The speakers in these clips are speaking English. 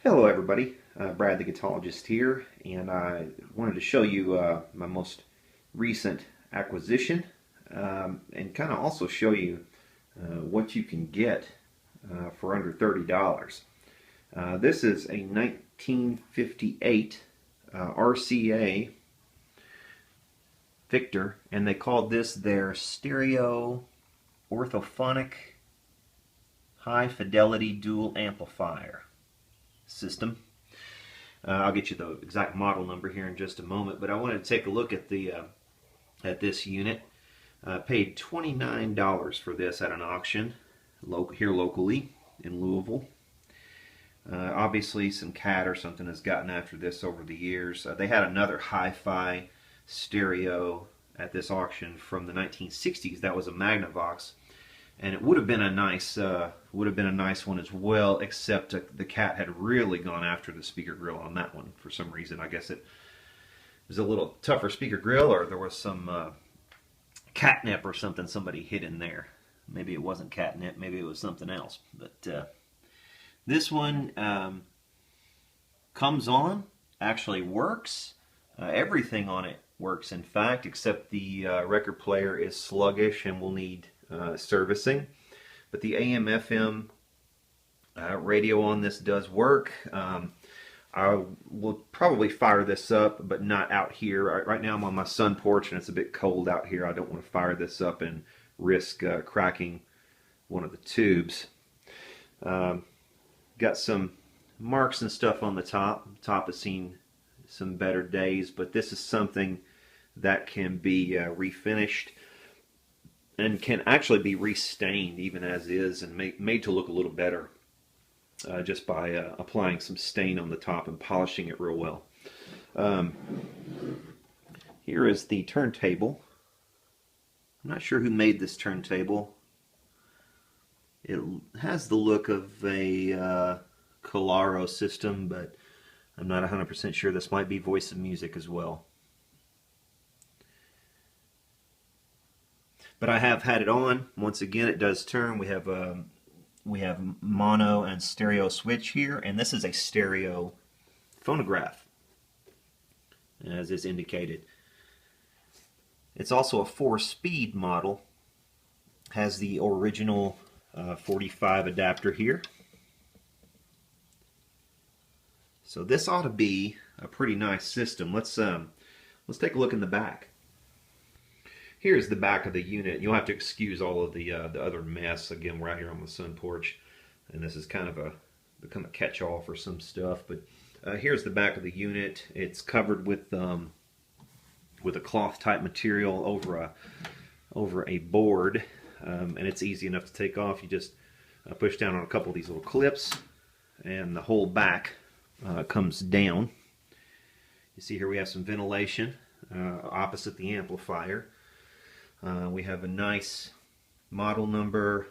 Hello everybody, Brad the Guitologist here, and I wanted to show you my most recent acquisition and kind of also show you what you can get for under $30. This is a 1958 RCA Victor, and they called this their stereo orthophonic high fidelity dual amplifier system. I'll get you the exact model number here in just a moment, but I wanted to take a look at the at this unit. Paid $29 for this at an auction here locally in Louisville. Obviously some cat or something has gotten after this over the years. They had another hi-fi stereo at this auction from the 1960s. That was a Magnavox, and it would have been a nice one as well, except the cat had really gone after the speaker grill on that one for some reason. I guess it was a little tougher speaker grill, or there was some catnip or something somebody hid in there. Maybe it wasn't catnip, maybe it was something else. But this one comes on, actually works. Everything on it works, in fact, except the record player is sluggish and will need servicing. But the AM/FM radio on this does work. I will probably fire this up, but not out here. Right now I'm on my sun porch and it's a bit cold out here. I don't want to fire this up and risk cracking one of the tubes. Got some marks and stuff on the top. The top has seen some better days, but this is something that can be refinished and can actually be restained even as is, and made to look a little better just by applying some stain on the top and polishing it real well. Here is the turntable. I'm not sure who made this turntable. It has the look of a Colaro system, but I'm not 100% sure. This might be Voice of Music as well. But I have had it on. Once again, it does turn. We have mono and stereo switch here, and this is a stereo phonograph, as is indicated. It's also a 4-speed model. Has the original 45 adapter here. So this ought to be a pretty nice system. Let's take a look in the back. Here's the back of the unit. You'll have to excuse all of the other mess. Again, we're out here on the sun porch, and this is kind of become a catch-all for some stuff. But here's the back of the unit. It's covered with a cloth-type material over a board, and it's easy enough to take off. You just push down on a couple of these little clips, and the whole back comes down. You see here we have some ventilation opposite the amplifier. We have a nice model number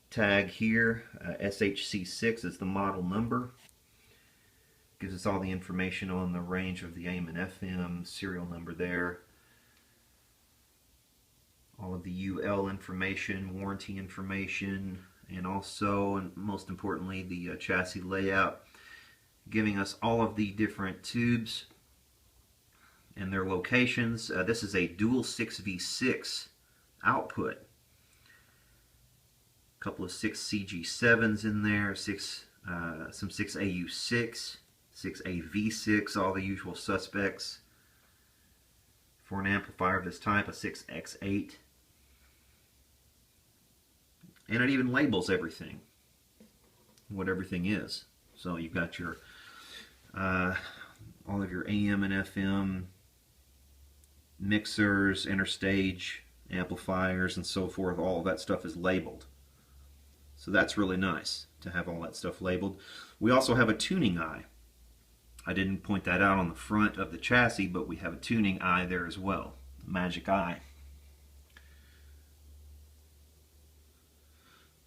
tag here. SHC6 is the model number. Gives us all the information on the range of the AM and FM, serial number there. All of the UL information, warranty information, and also, and most importantly, the chassis layout, giving us all of the different tubes and their locations. This is a dual 6V6 output. A couple of 6CG7s in there, some 6AU6, 6AV6, all the usual suspects for an amplifier of this type, a 6X8. And it even labels everything, what everything is. So you've got your all of your AM and FM mixers, interstage amplifiers, and so forth. All of that stuff is labeled. So that's really nice to have all that stuff labeled. We also have a tuning eye. I didn't point that out on the front of the chassis, but we have a tuning eye there as well. Magic eye.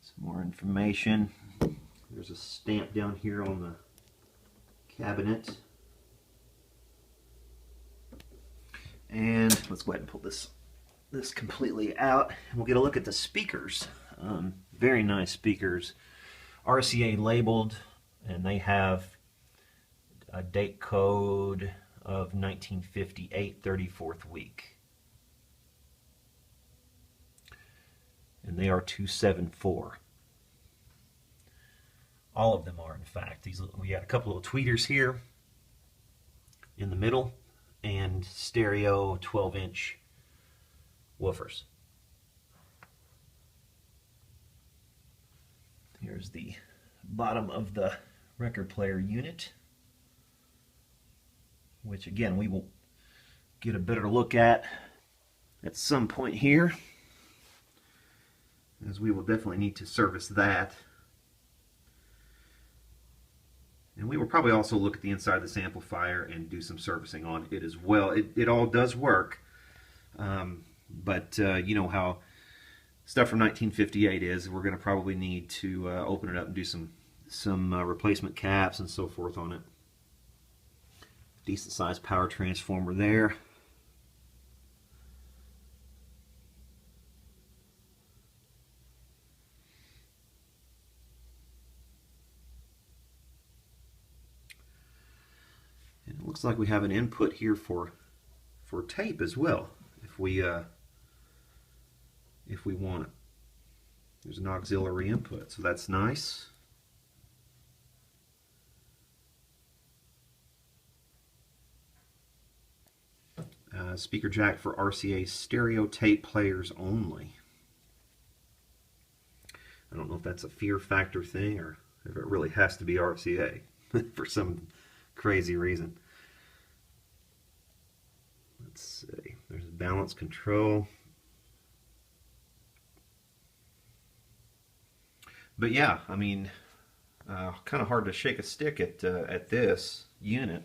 Some more information. There's a stamp down here on the cabinet. And let's go ahead and pull this completely out, and we'll get a look at the speakers. Very nice speakers, RCA labeled, and they have a date code of 1958, 34th week. And they are 274. All of them are, in fact. We got a couple of tweeters here in the middle, and stereo 12-inch woofers. Here's the bottom of the record player unit, which again we will get a better look at some point here, as we will definitely need to service that. And we will probably also look at the inside of this amplifier and do some servicing on it as well. It all does work, but you know how stuff from 1958 is. We're going to probably need to open it up and do some replacement caps and so forth on it. Decent sized power transformer there. And it looks like we have an input here for tape as well, if we want it. There's an auxiliary input, so that's nice. Speaker jack for RCA stereo tape players only. I don't know if that's a fear factor thing or if it really has to be RCA for some crazy reason. Let's see. There's balance control. But yeah, I mean, kind of hard to shake a stick at this unit,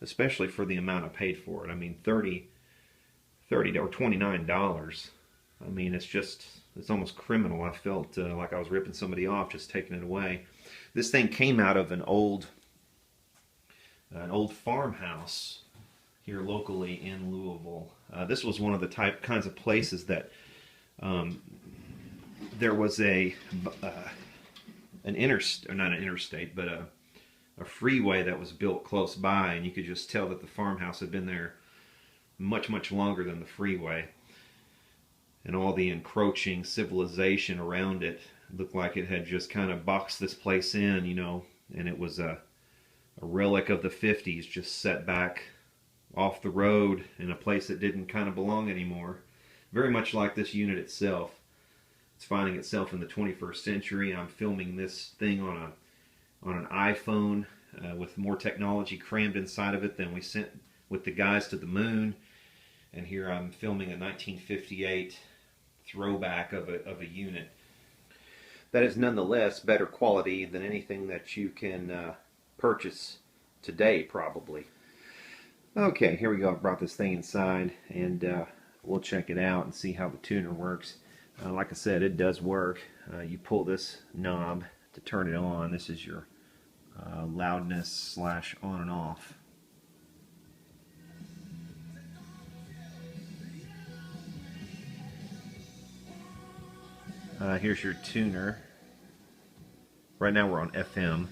especially for the amount I paid for it. I mean, $30 or $29. I mean, it's almost criminal. I felt like I was ripping somebody off just taking it away. This thing came out of an old farmhouse here locally in Louisville. This was one of the kinds of places that there was an interstate, or not an interstate, but a freeway that was built close by, and you could just tell that the farmhouse had been there much, much longer than the freeway. And all the encroaching civilization around it looked like it had just kind of boxed this place in, you know, and it was a relic of the 50s, just set back off the road in a place that didn't kind of belong anymore. Very much like this unit itself. It's finding itself in the 21st century. I'm filming this thing on an iPhone with more technology crammed inside of it than we sent with the guys to the moon. And here I'm filming a 1958 throwback of a unit that is nonetheless better quality than anything that you can purchase today, probably. Okay, here we go. I brought this thing inside, and we'll check it out and see how the tuner works. Like I said, it does work. You pull this knob to turn it on. This is your loudness / on and off. Here's your tuner. Right now we're on FM.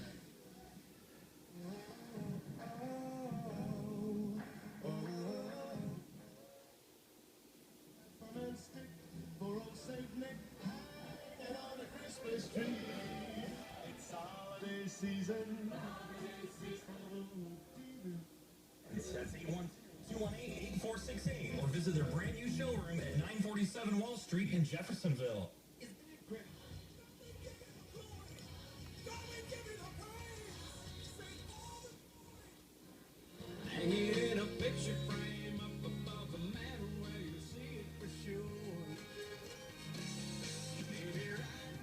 It's 218-8468 or visit their brand new showroom at 947 Wall Street in Jeffersonville.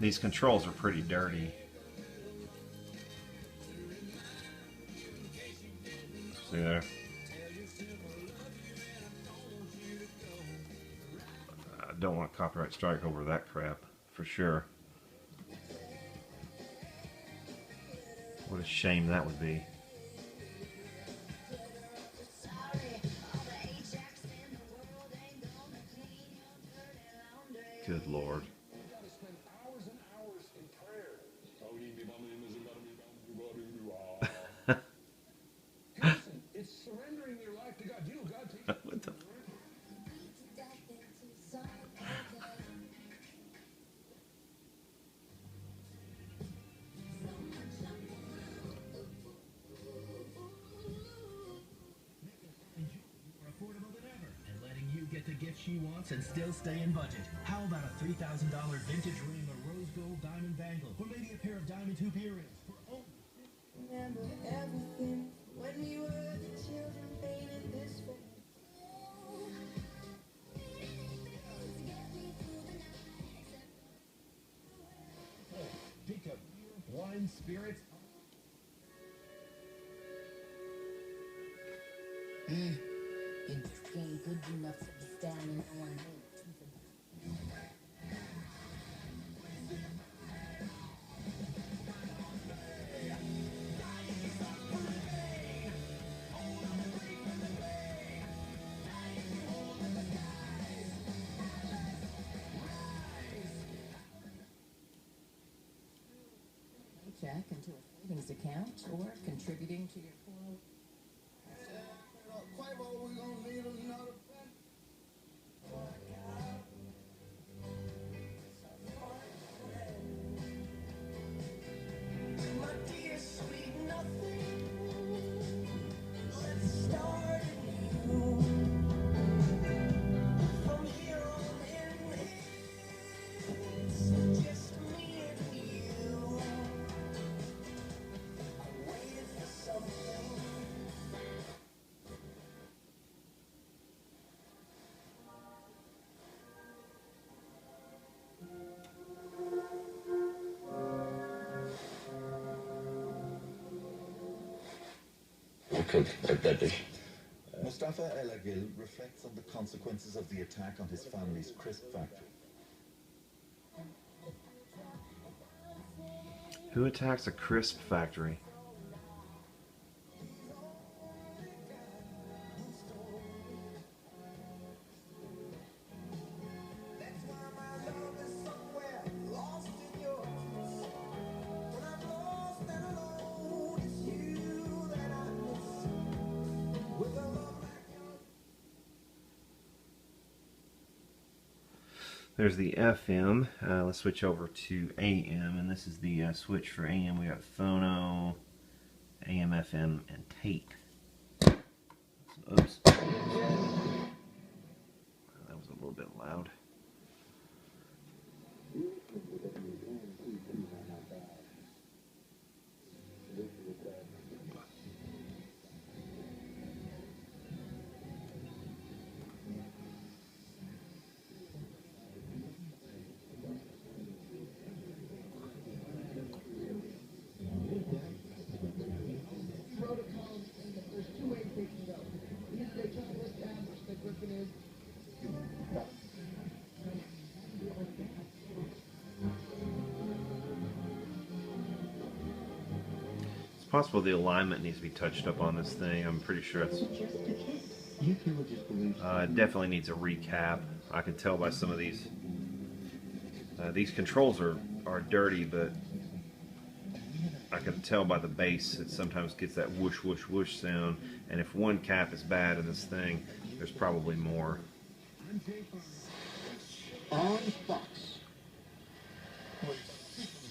These controls are pretty dirty. See there? I don't want a copyright strike over that crap, for sure. What a shame that would be. Good Lord. she wants and still stay in budget. How about a $3,000 vintage ring or rose gold diamond bangle? Or maybe a pair of diamond hoop earrings for only... Remember everything when we were the children painted this way. Think of beer, wine, spirits. It just ain't good enough to be standing on one leg. Check into a savings account or contributing to your 401k. We're gonna need another pen. My dear sweet nothing, let's start anew. From here on in, it's just me and you. I waited for something. Mustafa El Agil reflects on the consequences of the attack on his family's crisp factory. Who attacks a crisp factory? There's the FM. Let's switch over to AM, and this is the switch for AM. We got phono, AM, FM, and tape. Oops. That was a little bit loud. It's possible the alignment needs to be touched up on this thing. I'm pretty sure it's definitely needs a recap. I can tell by some of these controls are dirty, but I can tell by the bass it sometimes gets that whoosh whoosh whoosh sound, and if one cap is bad in this thing, there's probably more. On Fox.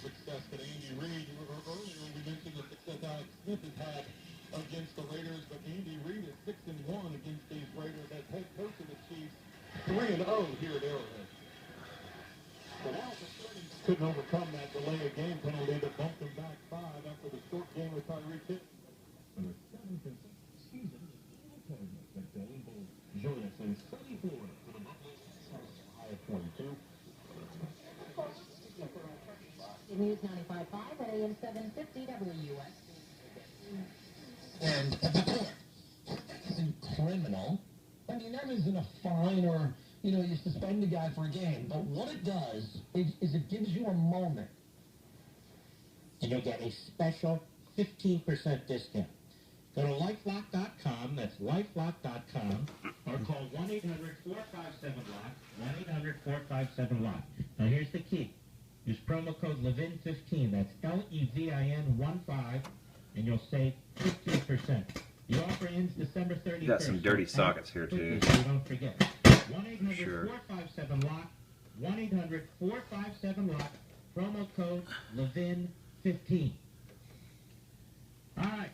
Success that Andy Reid, earlier we mentioned the success Alex Smith has had against the Raiders, but Andy Reid is 6-1 against these Raiders as head coach of the Chiefs, 3-0 here at Arrowhead. But Alex couldn't overcome that delay of game penalty that bumped him back 5 after the short game with Tyreek Hill. And the 7th consecutive season that Dane will join us in sunny Florida for the Buffalo high of 22. News 95.5 at AM 750 WUS. And at the court, that isn't criminal. I mean, that isn't a fine or, you suspend a guy for a game. But what it does is it gives you a moment. And you'll get a special 15% discount. Go to LifeLock.com, that's LifeLock.com, or call 1-800-457-LOCK, 1-800-457-LOCK. Now here's the key. Use promo code LEVIN15, that's LEVIN15, and you'll save 15%. The offer ends December 31st. You got some dirty sockets here too. So don't forget. 1-800-457-LOCK, 1-800-457-LOCK, promo code LEVIN15. All right,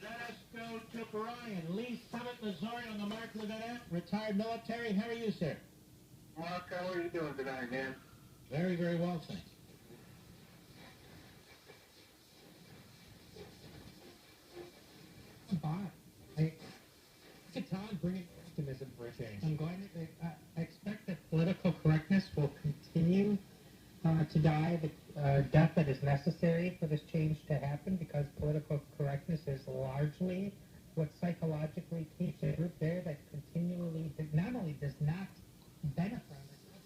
let us go to Brian, Lee Summit, Missouri on the mark, Lieutenant. Retired military. How are you, sir? Mark, how are you doing tonight, man? Very, very well, thanks. Todd, bringing optimism for a change. I'm going to. I expect that political correctness will continue to die the death that is necessary for this change to happen, because political correctness is largely what psychologically keeps a group there that continually not only does not benefit from it.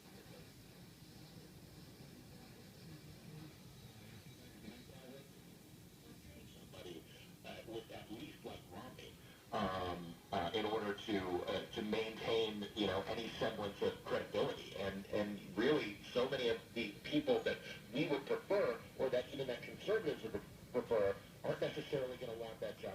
Somebody with at least like Romney, in order to maintain, you know, any semblance of credibility, and really so many of the people that we would prefer, or that even that conservatives would prefer, aren't necessarily going to want that job.